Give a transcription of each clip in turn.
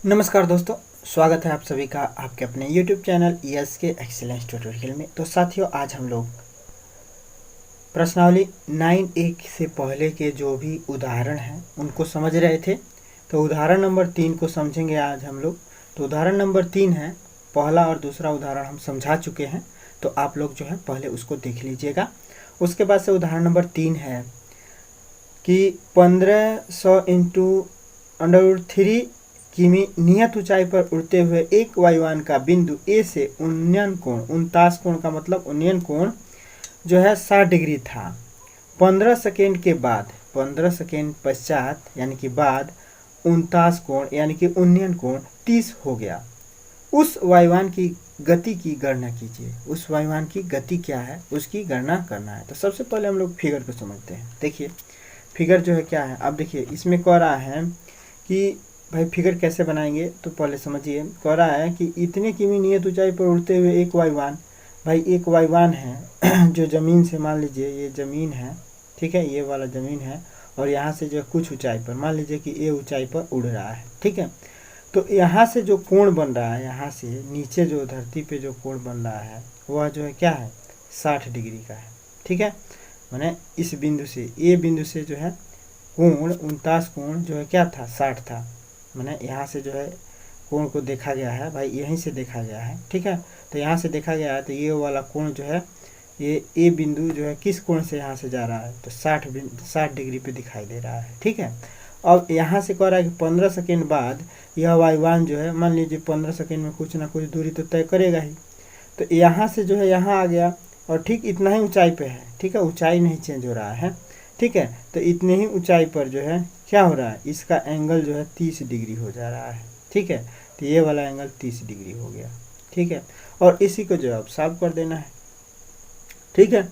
नमस्कार दोस्तों, स्वागत है आप सभी का आपके अपने YouTube चैनल ईएस के एक्सीलेंस ट्यूटोरियल में। तो साथियों, आज हम लोग प्रश्नावली 9A से पहले के जो भी उदाहरण हैं उनको समझ रहे थे। तो उदाहरण नंबर 3 को समझेंगे आज हम लोग। तो उदाहरण नंबर 3 है, पहला और दूसरा उदाहरण हम समझा चुके हैं, तो आप लोग जो है पहले उसको देख लीजिएगा। उसके बाद से उदाहरण नंबर 3 है कि 1500 इंटू √3 किमी नियत ऊंचाई पर उड़ते हुए एक वायुयान का बिंदु ए से उन्नयन कोण 49 कोण का मतलब उन्नयन कोण जो है 60 डिग्री था। 15 सेकेंड के बाद 15 सेकेंड पश्चात यानी कि बाद 49 कोण यानी कि उन्नयन कोण 30 हो गया। उस वायुयान की गति की गणना कीजिए। उस वायुयान की गति क्या है उसकी गणना करना है। तो सबसे पहले हम लोग फिगर को समझते हैं। देखिए फिगर जो है क्या है। अब देखिए इसमें कह रहा है कि भाई फिगर कैसे बनाएंगे, तो पहले समझिए। कह रहा है कि इतने किमी नियत ऊंचाई पर उड़ते हुए एक वायुयान, भाई एक वायुयान है जो ज़मीन से, मान लीजिए ये ज़मीन है, ठीक है, ये वाला ज़मीन है, और यहाँ से जो कुछ ऊंचाई पर, मान लीजिए कि ये ऊंचाई पर उड़ रहा है, ठीक है। तो यहाँ से जो कोण बन रहा है, यहाँ से नीचे जो धरती पे जो कोण बन रहा है वह जो है क्या है, 60 डिग्री का है, ठीक है। मैंने इस बिंदु से, ये बिंदु से जो है कोण 49 कोण जो है क्या था, 60 था। मैंने यहाँ से जो है कोण को देखा गया है, भाई यहीं से देखा गया है, ठीक है। तो यहाँ से देखा गया है, तो ये वाला कोण जो है, ये ए बिंदु जो है किस कोण से यहाँ से जा रहा है, तो 60 डिग्री पे दिखाई दे रहा है, ठीक है। अब यहाँ से कह रहा है कि 15 सेकेंड बाद यह वायुयान जो है, मान लीजिए 15 सेकेंड में कुछ ना कुछ दूरी तो तय करेगा ही। तो यहाँ से जो है यहाँ आ गया और ठीक इतना ही ऊंचाई पे है, ठीक है, ऊंचाई नहीं चेंज हो रहा है, ठीक है। तो इतने ही ऊंचाई पर जो है क्या हो रहा है, इसका एंगल जो है 30 डिग्री हो जा रहा है, ठीक है। तो ये वाला एंगल 30 डिग्री हो गया, ठीक है। और इसी को जो है अब सॉल्व कर देना है, ठीक है।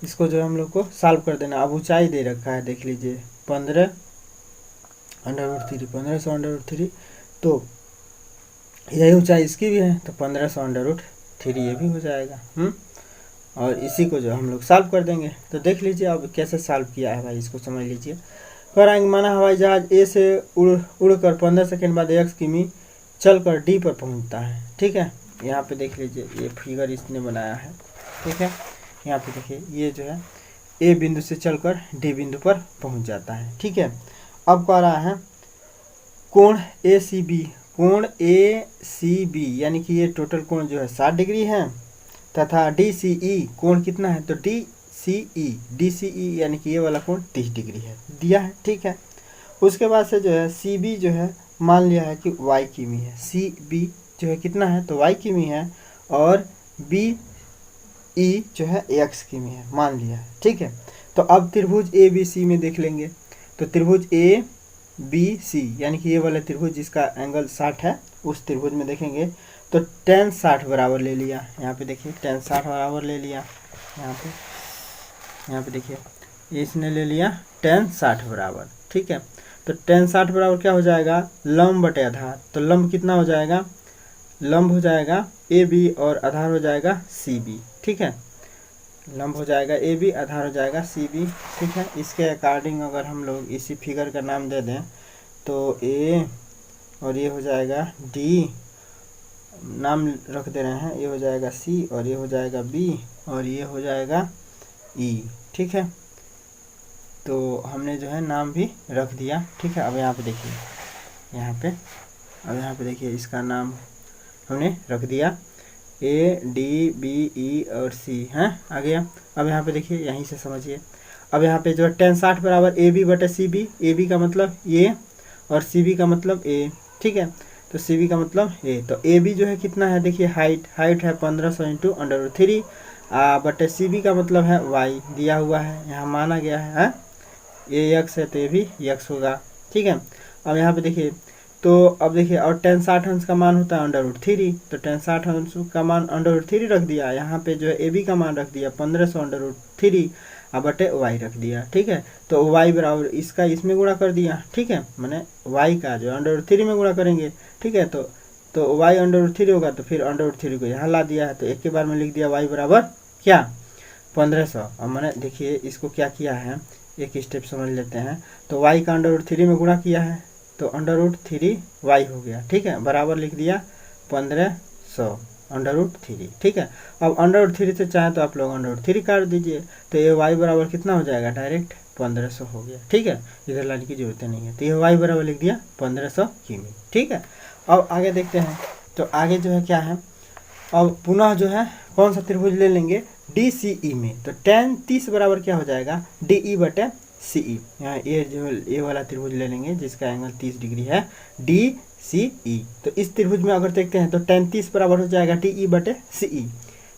इसको जो हम लोग को सॉल्व कर देना। अब ऊंचाई दे रखा है, देख लीजिए 15√3, 1500√3, तो यही ऊंचाई इसकी भी है, तो 1500√3 ये भी हो जाएगा। और इसी को जो हम लोग सॉल्व कर देंगे। तो देख लीजिए अब कैसे सॉल्व किया है भाई, इसको समझ लीजिए। कह रहा है कि माना हवाई जहाज ए से उड़कर 15 सेकेंड बाद 1 किमी चलकर डी पर पहुंचता है, ठीक है। यहाँ पे देख लीजिए ये फिगर इसने बनाया है, ठीक है। यहाँ पे देखिए ये जो है ए बिंदु से चलकर डी बिंदु पर पहुंच जाता है, ठीक है। अब कह रहा है कोण ए सी बी, कोण ए सी बी यानी कि ये टोटल कोण जो है 60 डिग्री है, तथा डी सी ई कोण कितना है, तो डी सी ई यानी कि ये वाला कोण 30 डिग्री है, दिया है, ठीक है। उसके बाद से जो है सी बी जो है मान लिया है कि वाई किमी है, सी बी जो है कितना है, तो वाई किमी है, और बी ई जो है एक्स किमी है, मान लिया है, ठीक है। तो अब त्रिभुज ए बी सी में देख लेंगे। तो त्रिभुज ए बी सी यानी कि ये वाला त्रिभुज जिसका एंगल 60 है, उस त्रिभुज में देखेंगे तो tan 60 बराबर ले लिया। यहाँ पे देखिए tan 60 बराबर ले लिया, यहाँ पे देखिए इसने ले लिया tan 60 बराबर, ठीक है। तो tan 60 बराबर क्या हो जाएगा, लंब बटे आधार। तो लंब कितना हो जाएगा, लंब हो जाएगा ए बी और आधार हो जाएगा सी बी, ठीक है। लंब हो जाएगा ए बी, आधार हो जाएगा सी बी, ठीक है। इसके अकॉर्डिंग अगर हम लोग इसी फिगर का नाम दे दें तो ए और ये हो जाएगा डी, नाम रख दे रहे हैं, ये हो जाएगा सी और ये हो जाएगा बी और ये हो जाएगा ई, ठीक है। तो हमने जो है नाम भी रख दिया, ठीक है। अब यहाँ पे देखिए, अब यहाँ पे देखिए इसका नाम हमने रख दिया, ए डी बी ई और सी है, आ गया। अब यहाँ पे देखिए, यहीं से समझिए। अब यहाँ पे जो है tan 60 बराबर ए बी बटे सी बी, ए बी का मतलब ए और सी बी का मतलब ए, ठीक है। तो सी बी का मतलब ए, तो ए बी जो है कितना है, देखिए हाइट है 1500 इंटू √3 बटे सी बी का मतलब है वाई दिया हुआ है, यहाँ माना गया है, ए एक्स है तो ये भी एक्स होगा, ठीक है। अब यहाँ पे देखिए, तो अब देखिए, और tan 60 अंश का मान होता है √3, तो tan 60 अंश का मान √3 रख दिया। यहाँ पे जो है ए बी का मान रख दिया 1500√3 बटे वाई रख दिया, ठीक है। तो वाई बराबर इसका इसमें गुणा कर दिया, ठीक है। मैंने वाई का जो √3 में गुणा करेंगे, ठीक है। तो वाई √3 होगा, तो फिर √3 को यहाँ ला दिया है, तो एक के बार में लिख दिया वाई बराबर क्या, 1500। अब मैंने देखिए इसको क्या किया है, एक स्टेप समझ लेते हैं। तो वाई का √3 में गुणा किया है, तो √3y हो गया, ठीक है, बराबर लिख दिया 1500 √3, ठीक है। अब √3 से चाहे तो आप लोग √3 काट दीजिए, तो ये y बराबर कितना हो जाएगा, डायरेक्ट 1500 हो गया, ठीक है, इधर लाने की जरूरत नहीं है। तो ये y बराबर लिख दिया 1500 किमी, ठीक है। अब आगे देखते हैं, तो आगे जो है क्या है, अब पुनः जो है कौन सा त्रिभुज ले लेंगे, DCE में। तो tan 30 बराबर क्या हो जाएगा, DE बटे CE। यहाँ ये जो ये वाला त्रिभुज ले लेंगे जिसका एंगल 30 डिग्री है, DCE। तो इस त्रिभुज में अगर देखते हैं तो tan 30 बराबर हो जाएगा DE बटे CE,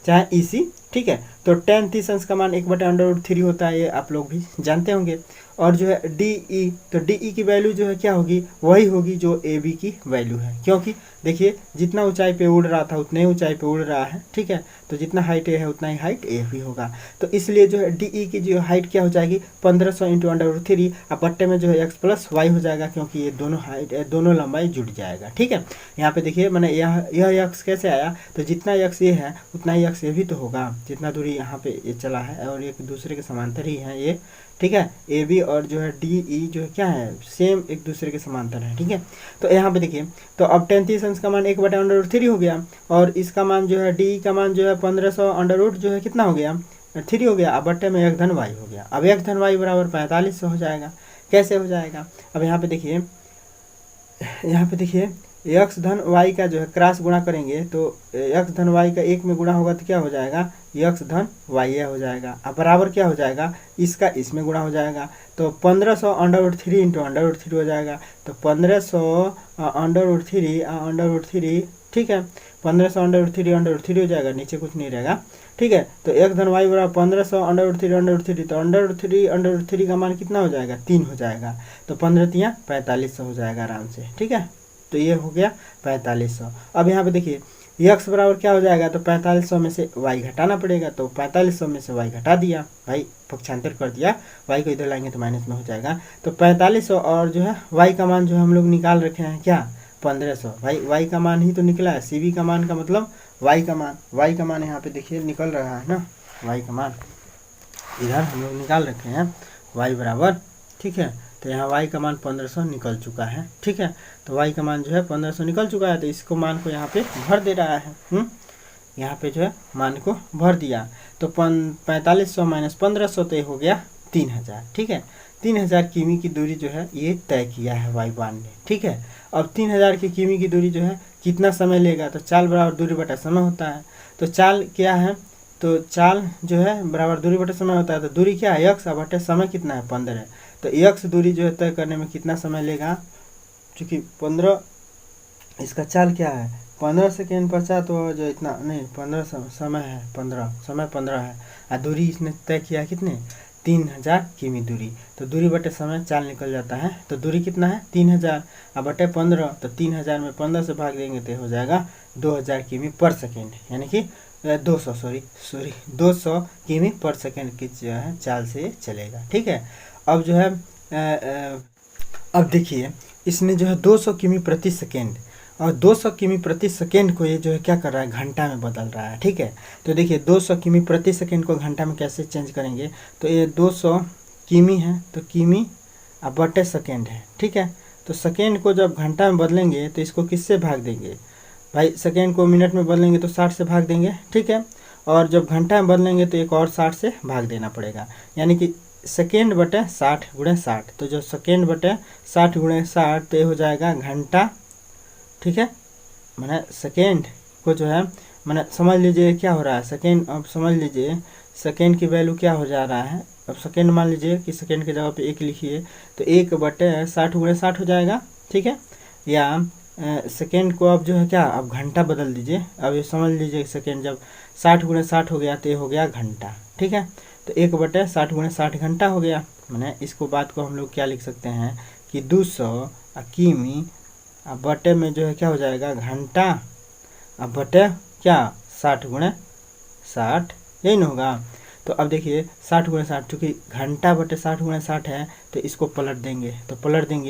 चाहे EC, ठीक है। तो tan 30 अंश का मान 1/√3 होता है, ये आप लोग भी जानते होंगे। और जो है DE, तो DE की वैल्यू जो है क्या होगी, वही होगी जो AB की वैल्यू है, क्योंकि देखिए जितना ऊंचाई पे उड़ रहा था उतने ही ऊंचाई पे उड़ रहा है, ठीक है। तो जितना हाइट ए है उतना ही हाइट ए भी होगा। तो इसलिए जो है DE की जो हाइट क्या हो जाएगी, 1500 इंटू √3, अब बट्टे में जो है x + y हो जाएगा, क्योंकि ये दोनों हाइट दोनों लंबाई जुड़ जाएगा, ठीक है। यहाँ पे देखिए मैंने यह x कैसे आया, तो जितना x ये है उतना ही x ये भी तो होगा, जितना दूरी यहाँ पे ये चला है और एक दूसरे के समांतर ही है ये, ठीक है। AB और जो है DE जो है क्या है, सेम एक दूसरे के समांतर है, ठीक है। तो यहाँ पे देखिए, तो अब tan 30 अंश का मान 1/√3 हो गया, और इसका मान जो है DE का मान जो है 1500 अंडर जो है कितना हो गया, 3 हो गया। अब बट्टे में 1 धन y हो गया। अब 1 धन y बराबर 4500 हो जाएगा। कैसे हो जाएगा, अब यहाँ पे देखिए x धन y का जो है क्रॉस गुणा करेंगे, तो x धन y का 1 में गुणा होगा तो क्या हो जाएगा, x धन y हो जाएगा। अब बराबर क्या हो जाएगा, इसका इसमें गुणा हो जाएगा, तो 1500 √3 इंटू √3 हो जाएगा। तो 1500 √3, ठीक है, 1500 √3 हो जाएगा, नीचे कुछ नहीं रहेगा, ठीक है। तो 1 धन y बराबर 1500 √3, तो √3 का मान कितना हो जाएगा, 3 हो जाएगा। तो 15 × 4500 हो जाएगा आराम से, ठीक है। तो ये हो गया 4500। अब यहाँ पे देखिए x बराबर क्या हो जाएगा, तो 4500 में से y घटाना पड़ेगा, तो 4500 में से y घटा दिया, भाई पक्षांतर कर दिया, y को इधर लाएंगे तो माइनस में हो जाएगा। तो 4500 और जो है y का मान जो हम लोग निकाल रखे हैं क्या, 1500, भाई y का मान ही तो निकला है, CB का मान का मतलब y का मान यहाँ पे देखिए निकल रहा है ना, y का मान इधर हम लोग निकाल रखे हैं y बराबर, ठीक है। तो यहाँ y का मान 1500 निकल चुका है, ठीक है। तो y का मान जो है 1500 निकल चुका है, तो इसको मान को यहाँ पे भर दे रहा है, यहाँ पे जो है मान को भर दिया। तो 4500 माइनस 1500 तो हो गया 3000, ठीक है। 3000 किमी की दूरी जो है ये तय किया है y1 ने, ठीक है। अब 3000 की किमी की दूरी जो है कितना समय लेगा, तो चाल बराबर दूरी बटा समय होता है। तो चाल क्या है, तो चाल जो है बराबर दूरी बटे समय होता है। तो दूरी क्या है, x बटे समय कितना है, 15 है। तो x दूरी जो है तय करने में कितना समय लेगा, चूँकि 15, इसका चाल क्या है 15 सेकेंड पश्चात, तो जो इतना नहीं 15 समय है, 15 है, और दूरी इसने तय किया कितने, 3000 किमी दूरी। तो दूरी बटे समय चाल निकल जाता है, तो दूरी कितना है 3000, अब बटे 15, तो 3000 में 15 से भाग देंगे तो हो जाएगा 2000 किमी पर सेकेंड, यानी कि 200 किमी पर सेकेंड की जो है चाल से चलेगा, ठीक है। अब जो है अब देखिए इसने जो है 200 किमी प्रति सेकेंड, और 200 किमी प्रति सेकेंड को ये जो है क्या कर रहा है, घंटा में बदल रहा है, ठीक है। तो देखिए 200 किमी प्रति सेकेंड को घंटा में कैसे चेंज करेंगे, तो ये 200 किमी है, तो किमी अब बटे सेकेंड है, ठीक है। तो सेकेंड को जब घंटा में बदलेंगे तो इसको किससे भाग देंगे, भाई सेकेंड को मिनट में बदलेंगे तो 60 से भाग देंगे, ठीक है। और जब घंटा में बदलेंगे तो एक और 60 से भाग देना पड़ेगा, यानी कि सेकेंड बटे 60 × 60। तो जो सेकेंड बटे 60 × 60 तो ये हो जाएगा घंटा, ठीक है। मैंने सेकेंड को जो है मैंने समझ लीजिए क्या हो रहा है सेकेंड, अब समझ लीजिए सेकेंड की वैल्यू क्या हो जा रहा है। अब सेकेंड मान लीजिए कि सेकेंड की जगह पे 1 लिखिए, तो 1 बटे 60 × 60 हो जाएगा, ठीक है। या सेकेंड को अब जो है क्या, अब घंटा बदल दीजिए। अब ये समझ लीजिए सेकेंड जब 60 × 60 हो गया तो ये हो गया घंटा, ठीक है। तो 1 बटे 60 × 60 घंटा हो गया। मैंने इसको बात को हम लोग क्या लिख सकते हैं कि 200 किमी अब बटे में जो है क्या हो जाएगा घंटा, अब बटे क्या 60 × 60, यही ना होगा। तो अब देखिए 60 × 60, चूँकि घंटा बटे 60 × 60 है तो इसको पलट देंगे,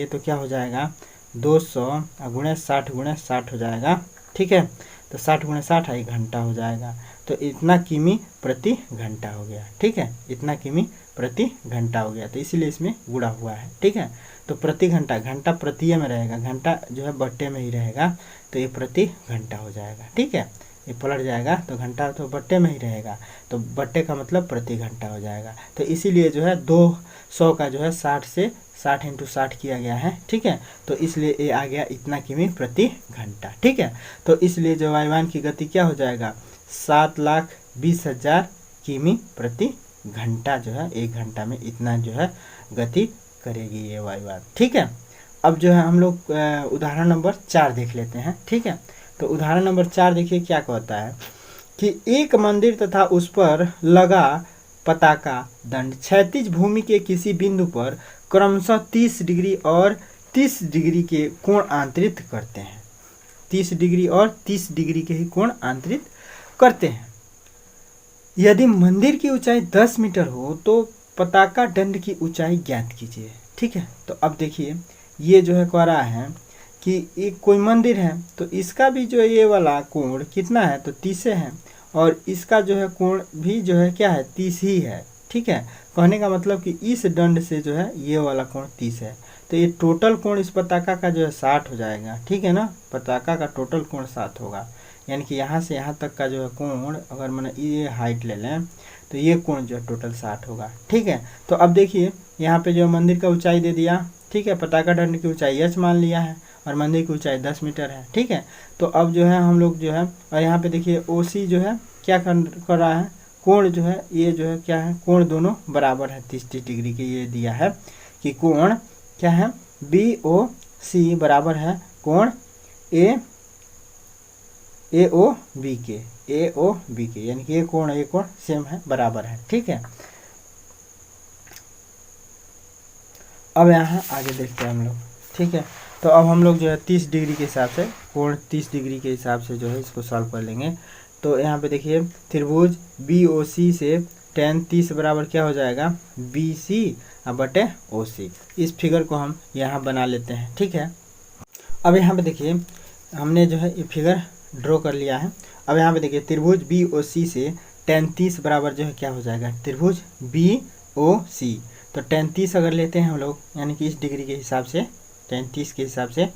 तो क्या हो जाएगा 200 × 60 × 60 हो जाएगा, ठीक है। तो 60 गुणे 60 1 घंटा हो जाएगा। तो इतना किमी प्रति घंटा हो गया, ठीक है, इतना किमी प्रति घंटा हो गया, तो इसीलिए इसमें गुणा हुआ है, ठीक है। तो प्रति घंटा, घंटा प्रति में रहेगा, घंटा जो है बट्टे में ही रहेगा, तो ये प्रति घंटा हो जाएगा, ठीक है। ये पलट जाएगा तो घंटा तो बट्टे में ही रहेगा, तो बट्टे का मतलब प्रति घंटा हो जाएगा। तो इसीलिए जो है 200 का जो है 60 से 60 × 60 किया गया है, ठीक है। तो इसलिए ये आ गया इतना किमी प्रति घंटा, ठीक है। तो इसलिए जो वायुयान की गति क्या हो जाएगा, 7,20,000 किमी प्रति घंटा जो है 1 घंटा में इतना जो है गति करेगी ये वायुयान, ठीक है। अब जो है हम लोग उदाहरण नंबर 4 देख लेते हैं, ठीक है। तो उदाहरण नंबर 4 देखिए क्या कहता है कि एक मंदिर तथा उस पर लगा पताका दंड क्षैतिज भूमि के किसी बिंदु पर क्रमशः 30 डिग्री और 30 डिग्री के कोण आंतरित करते हैं। 30 डिग्री और 30 डिग्री के ही कोण आंतरित करते हैं। यदि मंदिर की ऊंचाई 10 मीटर हो तो पताका दंड की ऊंचाई ज्ञात कीजिए, ठीक है। तो अब देखिए ये जो है कह रहा है कि एक कोई मंदिर है, तो इसका भी जो ये वाला कोण कितना है, तो 30 है, और इसका जो है कोण भी जो है क्या है, 30 ही है, ठीक है। कहने का मतलब कि इस दंड से जो है ये वाला कोण 30 है, तो ये टोटल कोण इस पताका का जो है 60 हो जाएगा, ठीक है ना। पताका का टोटल कोण 60 होगा, यानी कि यहाँ से यहाँ तक का जो है कोण, अगर मैंने ये हाइट ले लें तो ये कोण जो है टोटल 60 होगा, ठीक है। तो अब देखिए यहाँ पे जो मंदिर का ऊंचाई दे दिया, ठीक है, पताका दंड की ऊंचाई h मान लिया है और मंदिर की ऊंचाई 10 मीटर है, ठीक है। तो अब जो है हम लोग जो है, और यहाँ पे देखिए OC जो है क्या कर रहा है, कोण जो है ये जो है क्या है, कोण दोनों बराबर है 30 डिग्री के। ये दिया है कि कोण क्या है, BOC बराबर है कोण AOB के, AOB के, यानी कि ये कोण सेम है, बराबर है, ठीक है। अब यहाँ आगे देखते हैं हम लोग, ठीक है। तो अब हम लोग जो है 30 डिग्री के हिसाब से, कोण 30 डिग्री के हिसाब से जो है इसको सॉल्व कर लेंगे। तो यहाँ पे देखिए त्रिभुज BOC से tan 30 बराबर क्या हो जाएगा, BC बटे OC। इस फिगर को हम यहाँ बना लेते हैं, ठीक है। अब यहाँ पे देखिए हमने जो है ये फिगर ड्रॉ कर लिया है। अब यहाँ पे देखिए त्रिभुज BOC से tan 30 बराबर जो है क्या हो जाएगा, त्रिभुज BOC, तो tan 30 अगर लेते हैं हम लोग, यानी कि इस डिग्री के हिसाब से tan 30 के हिसाब से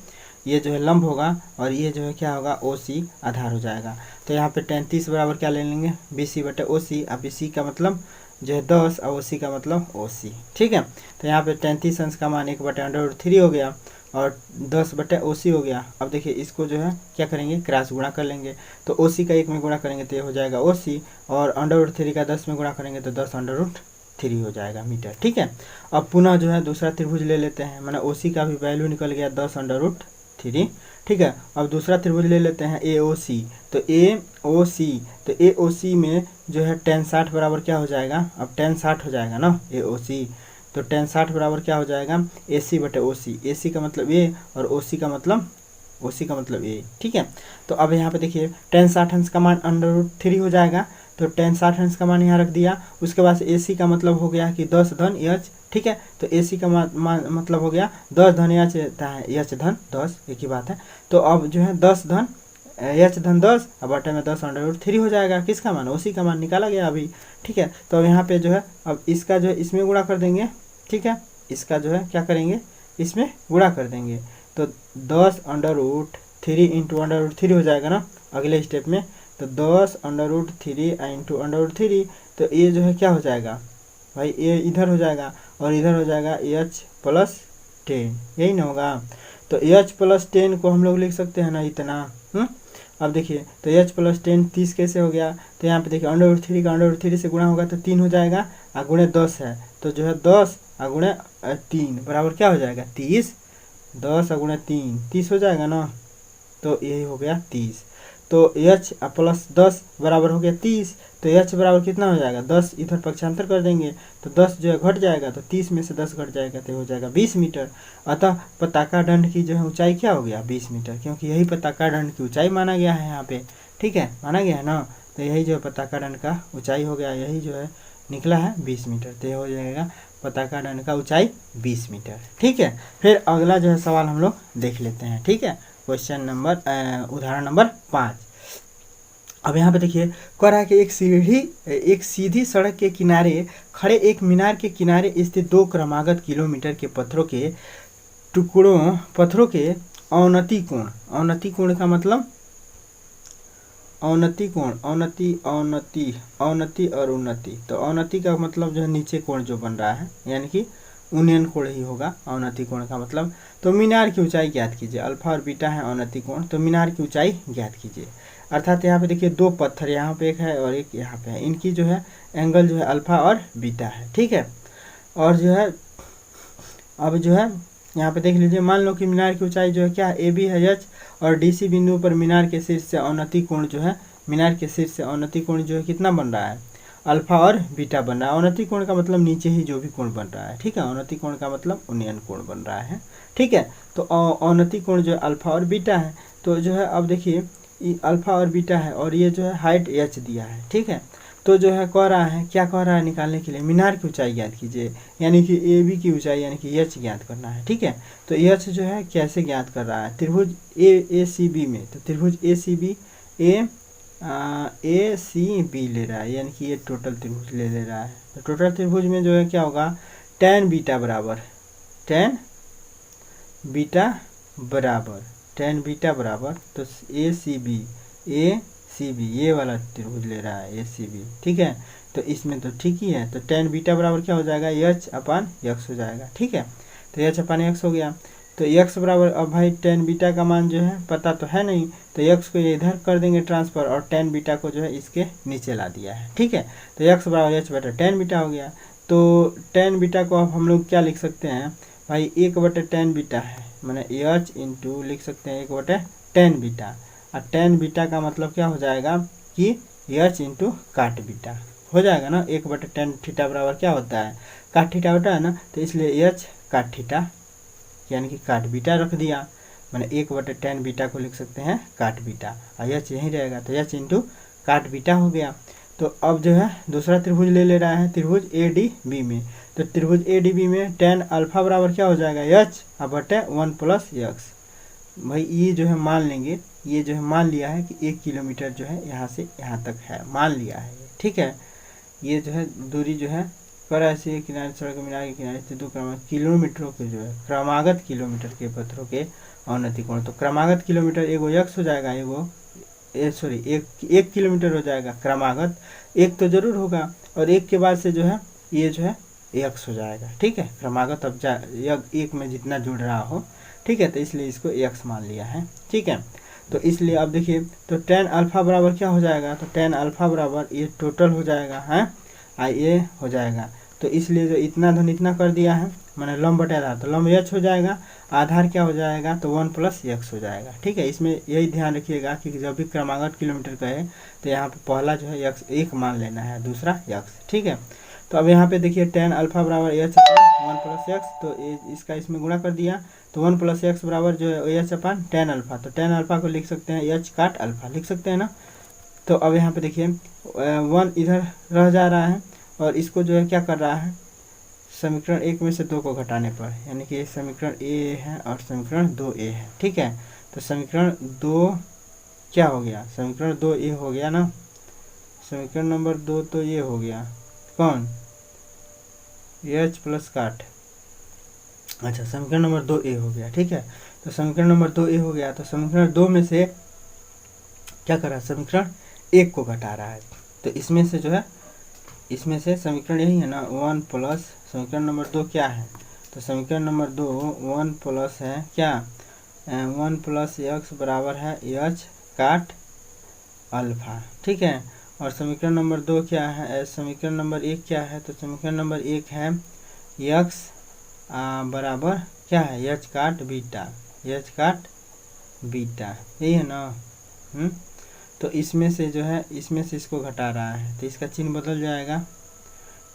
ये जो है लंब होगा और ये जो है क्या होगा, OC आधार हो जाएगा। तो यहाँ पे tan 30 बराबर क्या ले लेंगे, BC बटे OC। अब BC का मतलब जो है 10 और OC का मतलब OC, ठीक है। तो यहाँ पे tan 30 अंश का मान 1/√3 हो गया और 10 बटे OC हो गया। अब देखिए इसको जो है क्या करेंगे, क्रॉस गुणा कर लेंगे, तो OC का 1 में गुणा करेंगे तो ये हो जाएगा OC, और √3 का 10 में गुणा करेंगे तो 10√3 हो जाएगा मीटर, ठीक है। अब पुनः जो है दूसरा त्रिभुज ले लेते हैं, माना OC का भी वैल्यू निकल गया 10√3, ठीक है। अब दूसरा त्रिभुज ले लेते हैं AOC, तो AOC में जो है tan 60 बराबर क्या हो जाएगा, अब tan 60 हो जाएगा ना AOC, तो tan 60 बराबर क्या हो जाएगा, AC बटे OC। AC का मतलब A और OC का मतलब A, ठीक है। तो अब यहाँ पे देखिए tan 60 अंश का मान √3 हो जाएगा, तो tan 60 अंश का मान यहाँ रख दिया। उसके बाद AC का मतलब हो गया कि 10 धन H, ठीक है। तो AC का मतलब हो गया 10 धन H H धन 10, एक ही बात है। तो अब जो है 10 धन H धन 10 अब बटे में 10√3 हो जाएगा, किसका मान, OC का मान निकाला गया अभी, ठीक है। तो अब यहाँ पे जो है अब इसका जो है इसमें गुणा कर देंगे, ठीक है। इसका जो है क्या करेंगे, इसमें गुणा कर देंगे, तो 10√3 इंटू √3 हो जाएगा ना अगले स्टेप में, तो 10√3 इंटू √3, तो ये जो है क्या हो जाएगा भाई, ये इधर हो जाएगा और इधर हो जाएगा H+10, यही ना होगा। तो H+10 को हम लोग लिख सकते हैं ना इतना। अब देखिए तो H+10 30 कैसे हो गया, तो यहाँ पे देखिए √3 का √3 से गुणा होगा तो 3 हो जाएगा, और गुणे 10 है, तो जो है 10 और गुणे 3 बराबर क्या हो जाएगा 30, 10 और गुणे 3 30 हो जाएगा ना, तो यही हो गया 30। तो H+10 बराबर हो गया 30, तो H बराबर कितना हो जाएगा, 10 इधर पक्षांतर कर देंगे तो 10 जो है घट जाएगा, तो 30 में से 10 घट जाएगा तो हो जाएगा 20 मीटर। अतः पताका दंड की जो है ऊंचाई क्या हो गया 20 मीटर, क्योंकि यही पताका दंड की ऊंचाई माना गया है यहाँ पे, ठीक है, माना गया है ना। तो यही जो है पताका दंड का ऊंचाई हो गया, यही जो है निकला है 20 मीटर, तो ये हो जाएगा पताका दंड का ऊंचाई 20 मीटर, ठीक है। फिर अगला जो है सवाल हम लोग देख लेते हैं, ठीक है। क्वेश्चन नंबर उदाहरण नंबर 5। अब यहाँ पे देखिए कह रहा है कि एक सीधी सड़क के किनारे खड़े एक मीनार के किनारे स्थित दो क्रमागत किलोमीटर के पत्थरों के अवनति कोण का मतलब अवनति कोण, अवनति और उन्नति। तो अवनति का मतलब जो है नीचे कोण जो बन रहा है, यानी कि उन्नयन कोण ही होगा अवनति कोण का मतलब। तो मीनार की ऊंचाई ज्ञात कीजिए, अल्फा और बीटा है अवनति कोण, तो मीनार की ऊंचाई ज्ञात कीजिए। अर्थात यहाँ पे देखिए दो पत्थर, यहाँ पे एक है और एक यहाँ पे है, इनकी जो है एंगल जो है अल्फा और बीटा है, ठीक है। और जो है अब जो है यहाँ पे देख लीजिए, मान लो कि मीनार की ऊंचाई जो है क्या है, ए बी है एच, और डी सी बिंदु पर मीनार के शीर्ष से अवनति कोण जो है, मीनार के शीर्ष से अवनति कोण जो है कितना बन रहा है, अल्फा और बीटा बन रहा है। अवनति कोण का मतलब नीचे ही जो भी कोण बन रहा है, ठीक है। अवनति कोण का मतलब उन्नयन कोण बन रहा है, ठीक है। तो अवनति कोण जो है अल्फा और बीटा है। तो जो है अब देखिए अल्फा और बीटा है और ये जो है हाइट एच दिया है, ठीक है। तो जो है कह रहा है, क्या कह रहा है, निकालने के लिए मीनार की ऊंचाई ज्ञात कीजिए, यानी कि ए बी की ऊंचाई यानी कि एच ज्ञात करना है, ठीक है। तो एच जो है कैसे ज्ञात कर रहा है, त्रिभुज ए सी बी में, तो त्रिभुज ए सी बी ले रहा है, यानी कि ये टोटल त्रिभुज ले रहा है। तो टोटल त्रिभुज में जो है क्या होगा, tan बीटा बराबर तो ए सी बी ये वाला त्रिभुज ले रहा है ए सी बी, ठीक है। तो इसमें तो ठीक ही है, तो tan बीटा बराबर क्या हो जाएगा, एच अपान एक्स हो जाएगा, ठीक है। तो एच अपान एक्स हो गया। तो एक्स बराबर, अब भाई tan बीटा का मान जो है पता तो है नहीं, तो एक्स को इधर कर देंगे ट्रांसफर और tan बीटा को जो है इसके नीचे ला दिया है, ठीक है। तो एक्स बराबर एच बटा tan बीटा हो गया। तो tan बीटा को अब हम लोग क्या लिख सकते हैं भाई, 1/tan बीटा है, मैंने एच इंटू लिख सकते हैं 1/tan बीटा, और tan बीटा का मतलब क्या हो जाएगा कि एच इंटू काट बीटा हो जाएगा ना। 1/tan थीटा बराबर क्या होता है, काट थीटा होता है ना, तो इसलिए एच काट थीटा यानी कि काट बीटा रख दिया, मैंने 1/tan बीटा को लिख सकते हैं काट बीटा, और एच यहीं रहेगा, तो एच इंटू काट बीटा हो गया। तो अब जो है दूसरा त्रिभुज ले रहा है, त्रिभुज ए डी बी में। तो त्रिभुज ए डी बी में tan अल्फा बराबर क्या हो जाएगा, एच बटे 1 प्लस एक्स। भाई ये जो है मान लेंगे, ये जो है मान लिया है कि 1 किलोमीटर जो है यहाँ से यहाँ तक है, मान लिया है, ठीक है। ये जो है दूरी जो है पर ऐसे किनारे सड़क मीनार के किनारे से 2 किलोमीटरों के जो है क्रमागत किलोमीटर के पत्थरों के अवनति कोण। तो क्रमागत किलोमीटर एगो एक्स हो जाएगा, एगो एक किलोमीटर हो जाएगा क्रमागत, एक तो जरूर होगा, और एक के बाद से जो है ये जो है एक्स हो जाएगा, ठीक है। क्रमागत अब एक में जितना जुड़ रहा हो, ठीक है, तो इसलिए इसको एक्स मान लिया है, ठीक है। तो इसलिए अब देखिए, तो tan अल्फा बराबर क्या हो जाएगा, तो tan अल्फा बराबर ये टोटल हो जाएगा है ये हो जाएगा। तो इसलिए जो इतना धन इतना कर दिया है, मैंने लंब बटे आधार, तो लंब एच हो जाएगा, आधार क्या हो जाएगा, तो 1 प्लस एक्स हो जाएगा, ठीक है। इसमें यही ध्यान रखिएगा कि जब भी क्रमागत किलोमीटर कहे तो यहाँ पे पहला जो है एक्स एक मान लेना है, दूसरा एक्स, ठीक है। तो अब यहाँ पे देखिए tan अल्फा बराबर एच अपान 1 प्लस एक्स, तो इसका इसमें गुणा कर दिया, तो 1 प्लस एक्स बराबर जो है एच अपान tan अल्फा। तो tan अल्फा को लिख सकते हैं एच काट अल्फा लिख सकते हैं ना। तो अब यहाँ पे देखिए 1 इधर रह जा रहा है, और इसको जो है क्या कर रहा है, समीकरण 1 में से 2 को घटाने पर, यानी कि समीकरण ए है और समीकरण 2a है, ठीक है। तो समीकरण 2 क्या हो गया, समीकरण 2a हो गया ना, समीकरण नंबर 2 तो ये हो गया, कौन, एच प्लस काट, अच्छा समीकरण नंबर 2a हो गया, ठीक है। तो समीकरण नंबर 2a हो गया, तो समीकरण 2 में से क्या कर रहा है, समीकरण 1 को घटा रहा है। तो इसमें से जो है, इसमें से समीकरण यही है ना, 1 प्लस समीकरण नंबर 2 क्या है, तो समीकरण नंबर 2 1 प्लस है क्या, 1 प्लस एक्स बराबर है एच काट अल्फा, ठीक है। और समीकरण नंबर 2 क्या है, समीकरण नंबर 1 क्या है, तो समीकरण नंबर 1 है एक्स बराबर क्या है, एच काट बीटा, एच काट बीटा, यही है ना। तो इसमें से जो है, इसमें से इसको घटा रहा है, तो इसका चिन्ह बदल जाएगा,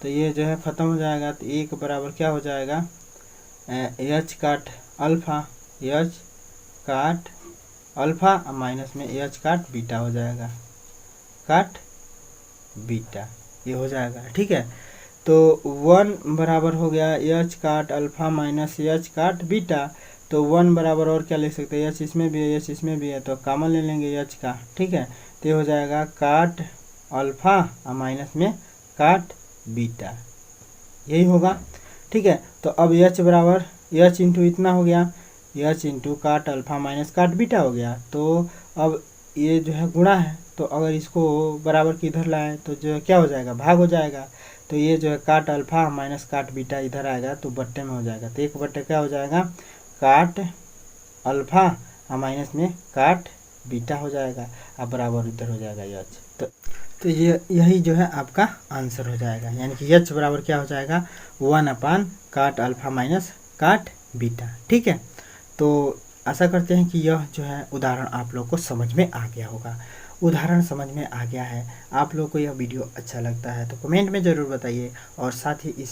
तो ये जो है ख़त्म हो जाएगा, तो 1 बराबर क्या हो जाएगा, एच काट अल्फा, एच काट अल्फा माइनस में एच काट बीटा हो जाएगा, काट बीटा ये हो जाएगा, ठीक है। तो 1 बराबर हो गया एच काट अल्फा माइनस एच काट बीटा। तो 1 बराबर और क्या ले सकते हैं, एच इसमें भी है, एच इसमें भी है, तो कॉमन ले लेंगे एच का, ठीक है। तो ये हो जाएगा काट अल्फा और माइनस में काट बीटा, यही होगा, ठीक है। तो अब एच बराबर एच इंटू इतना हो गया, एच इंटू काट अल्फा माइनस काट बीटा हो गया। तो अब ये जो है गुणा है, तो अगर इसको बराबर की इधर लाए तो जो है क्या हो जाएगा, भाग हो जाएगा। तो ये जो है काट अल्फा माइनस काट बीटा इधर आएगा तो बट्टे में हो जाएगा, तो 1/, क्या हो जाएगा, काट अल्फा और माइनस में काट बीटा हो जाएगा, अब बराबर इधर हो जाएगा एच। तो ये यही जो है आपका आंसर हो जाएगा, यानी कि एच बराबर क्या हो जाएगा, 1 काट अल्फा माइनस काट बीटा, ठीक है। तो आशा करते हैं कि यह जो है उदाहरण आप लोग को समझ में आ गया होगा। उदाहरण समझ में आ गया है, आप लोग को यह वीडियो अच्छा लगता है तो कमेंट में ज़रूर बताइए, और साथ ही इस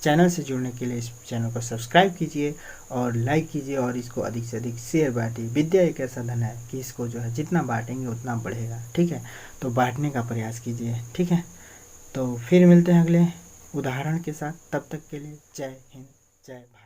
चैनल से जुड़ने के लिए इस चैनल को सब्सक्राइब कीजिए और लाइक कीजिए, और इसको अधिक से अधिक शेयर बांटिए। विद्या एक ऐसा धन है कि इसको जो है जितना बांटेंगे उतना बढ़ेगा, ठीक है। तो बांटने का प्रयास कीजिए, ठीक है। तो फिर मिलते हैं अगले उदाहरण के साथ, तब तक के लिए जय हिंद, जय भारत।